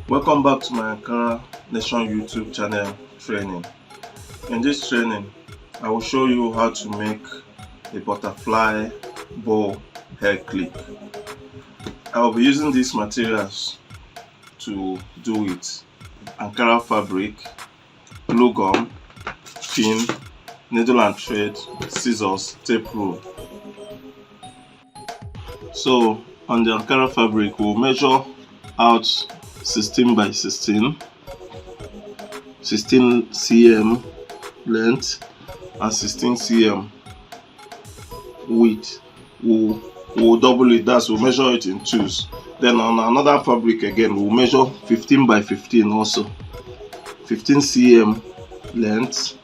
Welcome back to my Ankara Nation YouTube channel training. In this training, I will show you how to make a butterfly bow hair clip. I will be using these materials to do it: Ankara fabric, glue gun, pin, needle and thread, scissors, tape rule. So on the Ankara fabric, we'll measure out 16 by 16 cm length and 16 cm width. We'll double it, that's we'll measure it in twos. Then on another fabric again, we'll measure 15 by 15 also, 15 cm length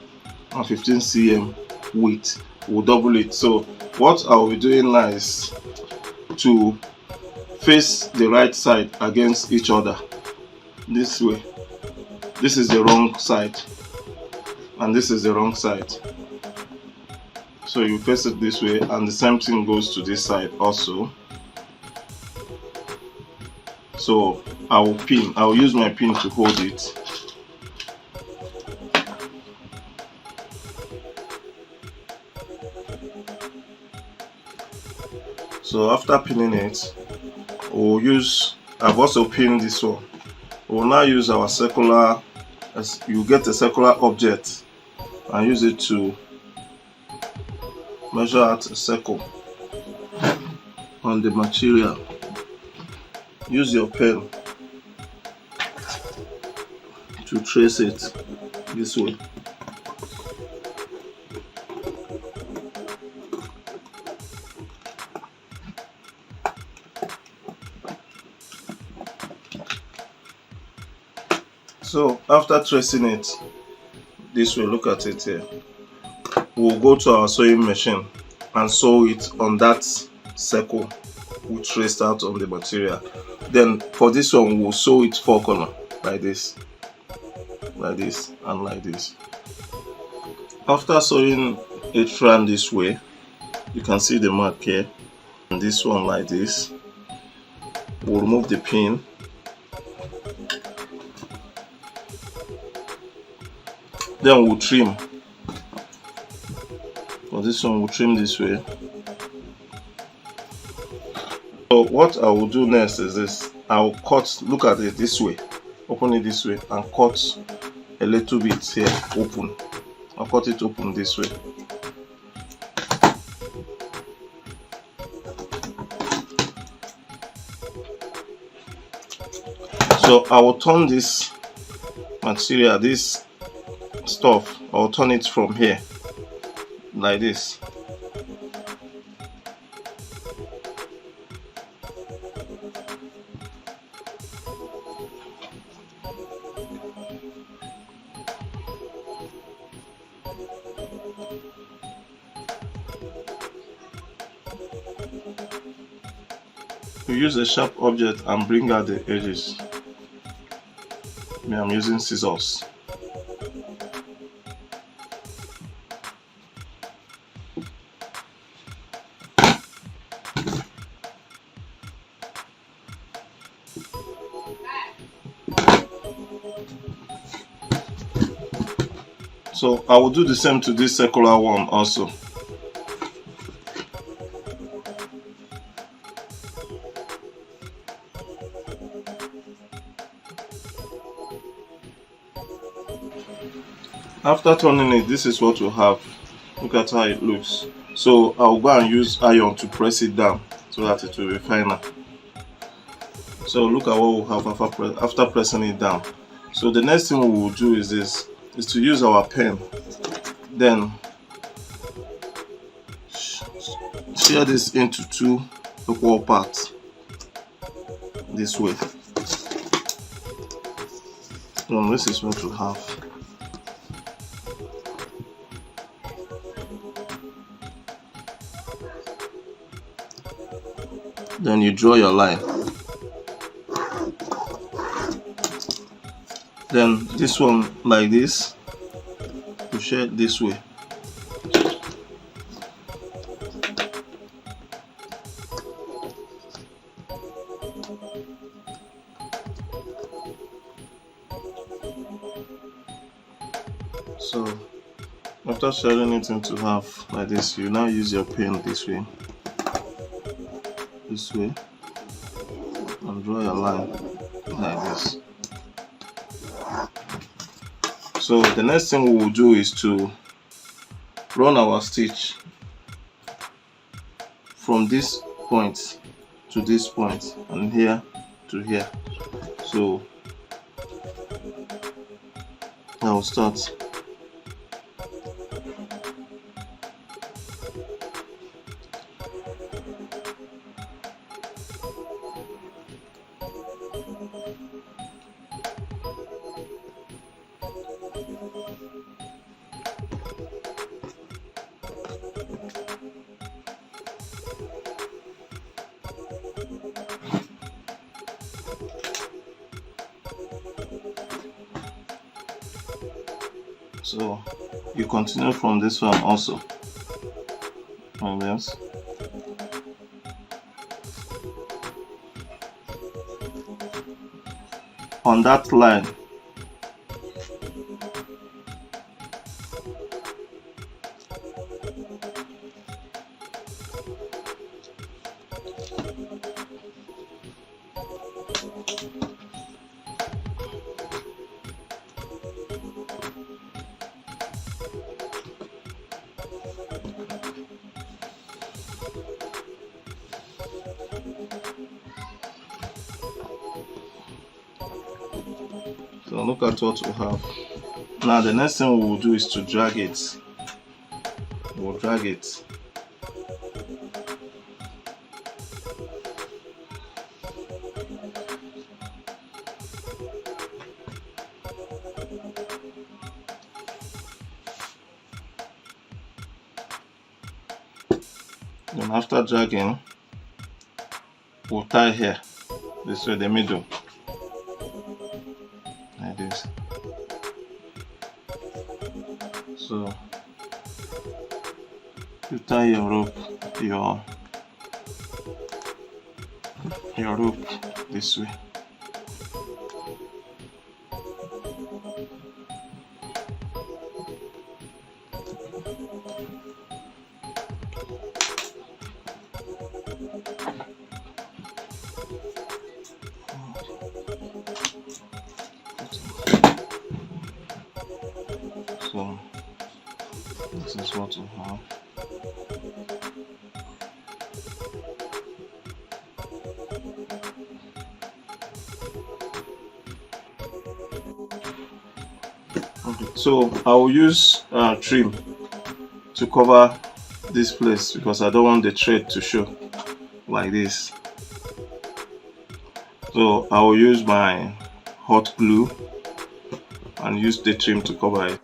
and 15 cm width. We'll double it. So what I will be doing now is to face the right side against each other this way. This is the wrong side and this is the wrong side, so you face it this way, and the same thing goes to this side also. So I will use my pin to hold it. So after pinning it, I've also pinned this one. We'll now use our circular, as you get a circular object and use it to measure out a circle on the material. Use your pen to trace it this way. So after tracing it this way, look at it here, we'll go to our sewing machine and sew it on that circle we traced out on the material. Then for this one, we'll sew it four corners like this, and like this. After sewing it round this way, you can see the mark here, and this one like this. We'll remove the pin. Then we'll trim. For this one, we'll trim this way. So what I will do next is this: I'll cut, look at it this way, open it this way, and cut a little bit here open. I'll cut it open this way. So I will turn this material, this stuff, I'll turn it from here like this. You use a sharp object and bring out the edges. I'm using scissors. So I will do the same to this circular one also. After turning it, this is what we have. Look at how it looks. So I'll go and use iron to press it down so that it will be finer. So look at what we have after pressing it down. So the next thing we will do is this: is to use our pen. Then share this into two equal parts this way. And this is what we have. Then you draw your line. Then this one like this, you share it this way. after shearing it into half like this, you now use your pen this way, and draw your line like this. So the next thing we will do is to run our stitch from this point to this point and here to here. So I will start. So you continue from this one also, like this. On that line, so look at what we have. Now the next thing we will do is to drag it. We'll drag it. Then after dragging, we'll tie here, this way, the middle, like this. So you tie your rope, your rope this way. So this is what we have. Okay, so I will use trim to cover this place because I don't want the thread to show like this. So I will use my hot glue and use the trim to cover it.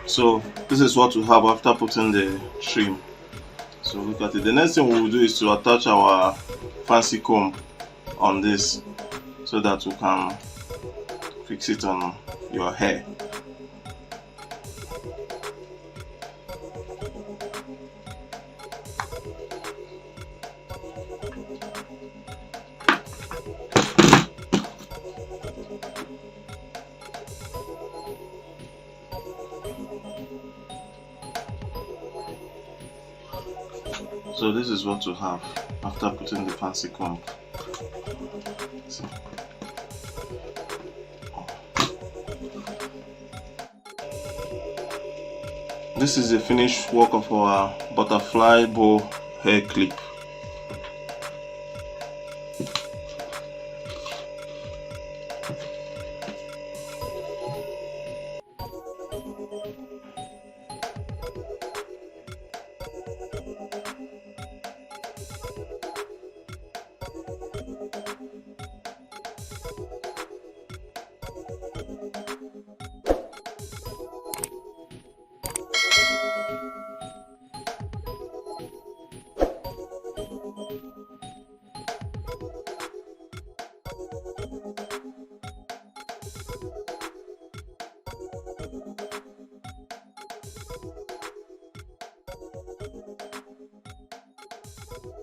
So this is what we have after putting the trim. So look at it. The next thing we will do is to attach our fancy comb on this so that we can fix it on your hair. So this is what we have after putting the fancy comb. See. This is the finished work of our butterfly bow hair clip.